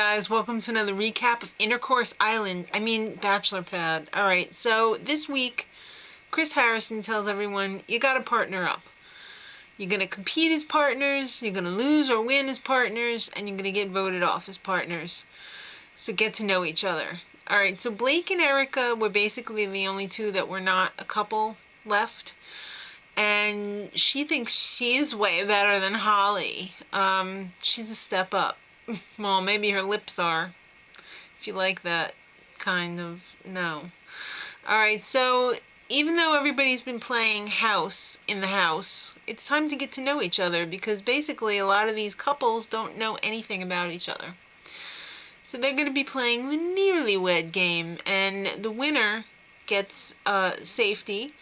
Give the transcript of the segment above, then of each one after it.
guys, welcome to another recap of Bachelor Pad. Alright, so this week, Chris Harrison tells everyone, you gotta partner up. You're gonna compete as partners, you're gonna lose or win as partners, and you're gonna get voted off as partners. So get to know each other. Alright, so Blake and Erica were basically the only two that were not a couple left. And she thinks she's way better than Holly. She's a step up. Well, maybe her lips are, if you like that kind of, no. Alright, so even though everybody's been playing house in the house, it's time to get to know each other because basically a lot of these couples don't know anything about each other. So they're going to be playing the newlywed game, and the winner gets safety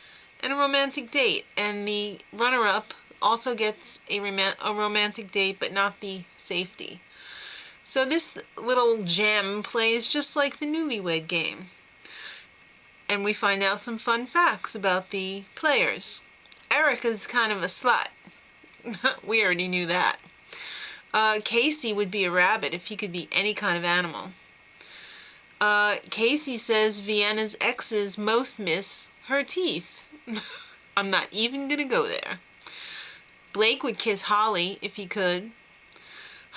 and a romantic date, and the runner-up also gets a romantic date but not the safety. So this little gem plays just like the newlywed game. And we find out some fun facts about the players. Erica's kind of a slut. We already knew that. Casey would be a rabbit if he could be any kind of animal. Casey says Vienna's exes most miss her teeth. I'm not even gonna go there. Blake would kiss Holly if he could.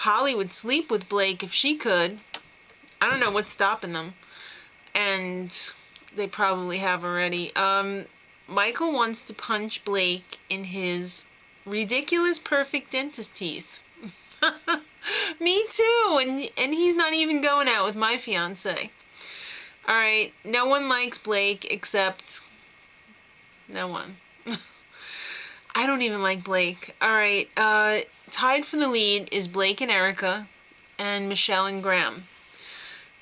Holly would sleep with Blake if she could. I don't know what's stopping them. And they probably have already. Michael wants to punch Blake in his ridiculous perfect dentist teeth. Me too! And he's not even going out with my fiance. Alright, no one likes Blake except no one. I don't even like Blake. Alright, tied for the lead is Blake and Erica, and Michelle and Graham.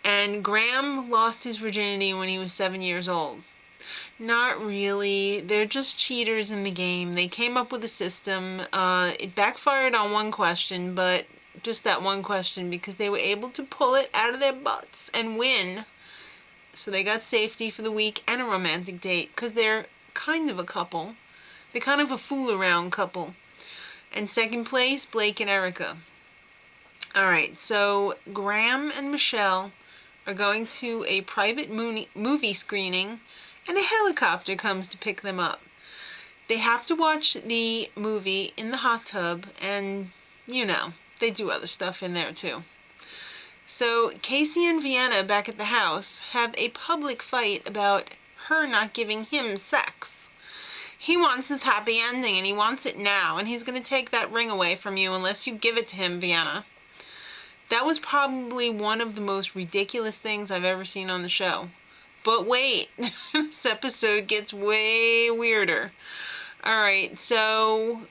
And Graham lost his virginity when he was 7 years old. Not really. They're just cheaters in the game. They came up with a system. It backfired on one question, but just that one question, because they were able to pull it out of their butts and win. So they got safety for the week and a romantic date, because they're kind of a couple. They're kind of a fool-around couple. And second place, Blake and Erica. Alright, so Graham and Michelle are going to a private movie screening, and a helicopter comes to pick them up. They have to watch the movie in the hot tub, and, you know, they do other stuff in there too. So Casey and Vienna back at the house have a public fight about her not giving him sex. He wants his happy ending, and he wants it now, and he's going to take that ring away from you unless you give it to him, Vienna. That was probably one of the most ridiculous things I've ever seen on the show. But wait, this episode gets way weirder. Alright, so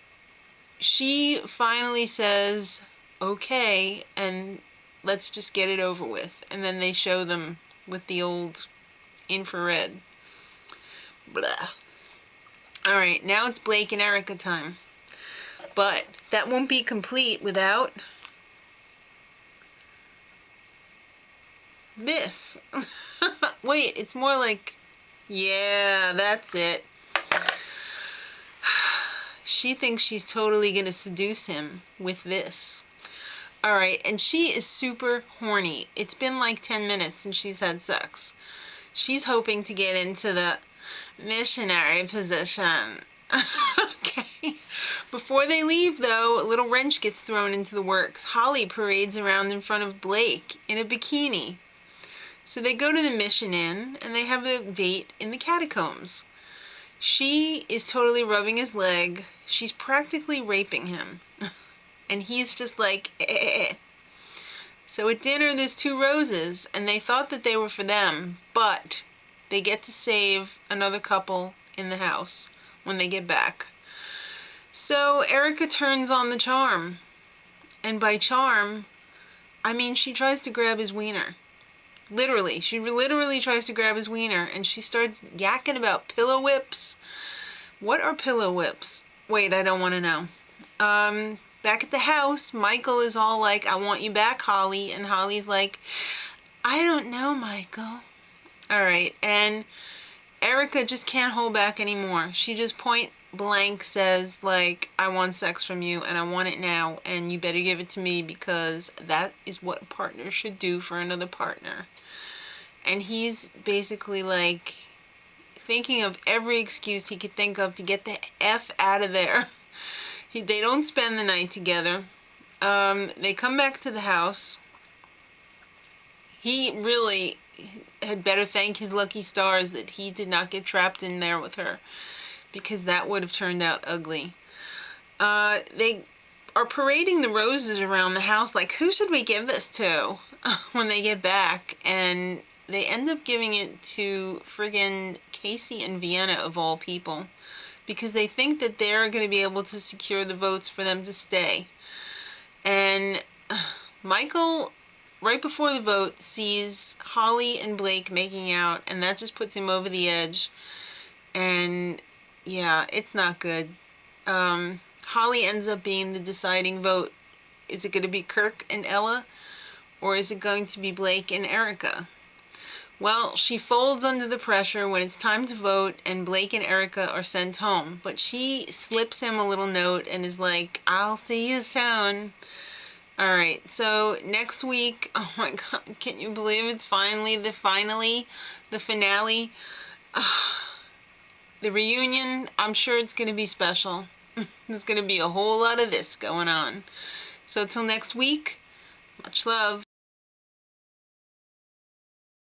she finally says, okay, and let's just get it over with. And then they show them with the old infrared. Blah. Alright, now it's Blake and Erica time. But that won't be complete without this. Wait, it's more like, yeah, that's it. She thinks she's totally gonna seduce him with this. Alright, and she is super horny. It's been like 10 minutes and she's had sex. She's hoping to get into the missionary position. Okay. Before they leave, though, a little wrench gets thrown into the works. Holly parades around in front of Blake in a bikini. So they go to the Mission Inn, and they have a date in the catacombs. She is totally rubbing his leg. She's practically raping him. And he's just like, eh. So at dinner, there's two roses, and they thought that they were for them, but they get to save another couple in the house when they get back. So Erica turns on the charm. And by charm, I mean she tries to grab his wiener. Literally. She literally tries to grab his wiener, and she starts yakking about pillow whips. What are pillow whips? Wait, I don't want to know. Back at the house, Michael is all like, I want you back, Holly. And Holly's like, I don't know, Michael. Alright, and Erica just can't hold back anymore. She just blank says, like, I want sex from you and I want it now and you better give it to me because that is what a partner should do for another partner. And he's basically like thinking of every excuse he could think of to get the F out of there. They don't spend the night together. They come back to the house. He really had better thank his lucky stars that he did not get trapped in there with her, because that would have turned out ugly. They are parading the roses around the house like, who should we give this to when they get back? And they end up giving it to friggin' Casey and Vienna, of all people, because they think that they're going to be able to secure the votes for them to stay. And Michael, right before the vote, sees Holly and Blake making out, and that just puts him over the edge. And yeah, it's not good. Holly ends up being the deciding vote. Is it going to be Kirk and Ella, or is it going to be Blake and Erica? Well, she folds under the pressure when it's time to vote and Blake and Erica are sent home. But she slips him a little note and is like, I'll see you soon. Alright, so next week, oh my god, can you believe it's finally the finale? The reunion, I'm sure it's going to be special. There's going to be a whole lot of this going on. So till next week, much love.